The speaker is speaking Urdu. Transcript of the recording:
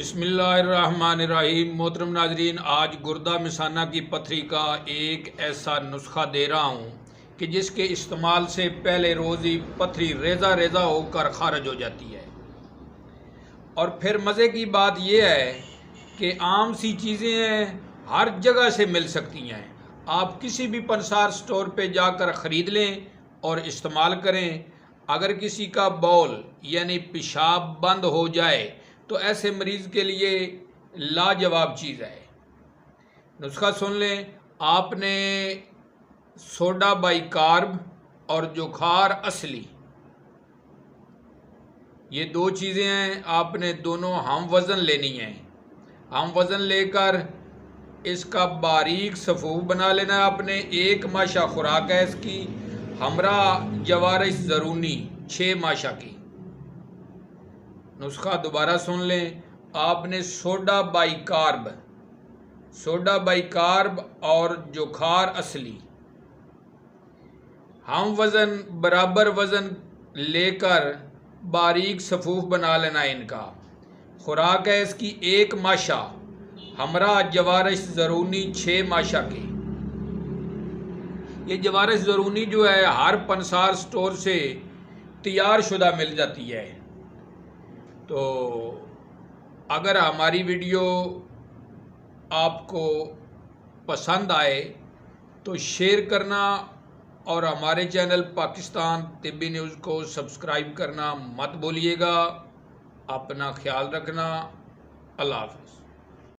بسم اللہ الرحمن الرحیم۔ محترم ناظرین، آج گردہ مثانہ کی پتھری کا ایک ایسا نسخہ دے رہا ہوں کہ جس کے استعمال سے پہلے روز ہی پتھری ریزہ ریزہ ہو کر خارج ہو جاتی ہے۔ اور پھر مزے کی بات یہ ہے کہ عام سی چیزیں ہیں، ہر جگہ سے مل سکتی ہیں۔ آپ کسی بھی پنسار سٹور پہ جا کر خرید لیں اور استعمال کریں۔ اگر کسی کا بول یعنی پیشاب بند ہو جائے تو ایسے مریض کے لیے لاجواب چیز ہے۔ نسخہ سن لیں۔ آپ نے سوڈا بائی کارب اور جوکھار اصلی، یہ دو چیزیں ہیں، آپ نے دونوں ہم وزن لینی ہیں۔ ہم وزن لے کر اس کا باریک صفوف بنا لینا ہے۔ آپ نے 1 ماشا خوراک ہے اس کی، ہمراہ جوارش زرونی 6 ماشا کی۔ نسخہ دوبارہ سن لیں۔ آپ نے سوڈا بائی کارب اور جوکھار اصلی، ہم وزن برابر وزن لے کر باریک صفوف بنا لینا ہے ان کا۔ خوراک ہے اس کی 1 ماشا، ہمراہ جوارش زرونی 6 ماشا کی۔ یہ جوارش زرونی جو ہے ہر پنسار سٹور سے تیار شدہ مل جاتی ہے۔ تو اگر ہماری ویڈیو آپ کو پسند آئے تو شیئر کرنا اور ہمارے چینل پاکستان طبی نیوز کو سبسکرائب کرنا مت بھولیے گا۔ اپنا خیال رکھنا۔ اللہ حافظ۔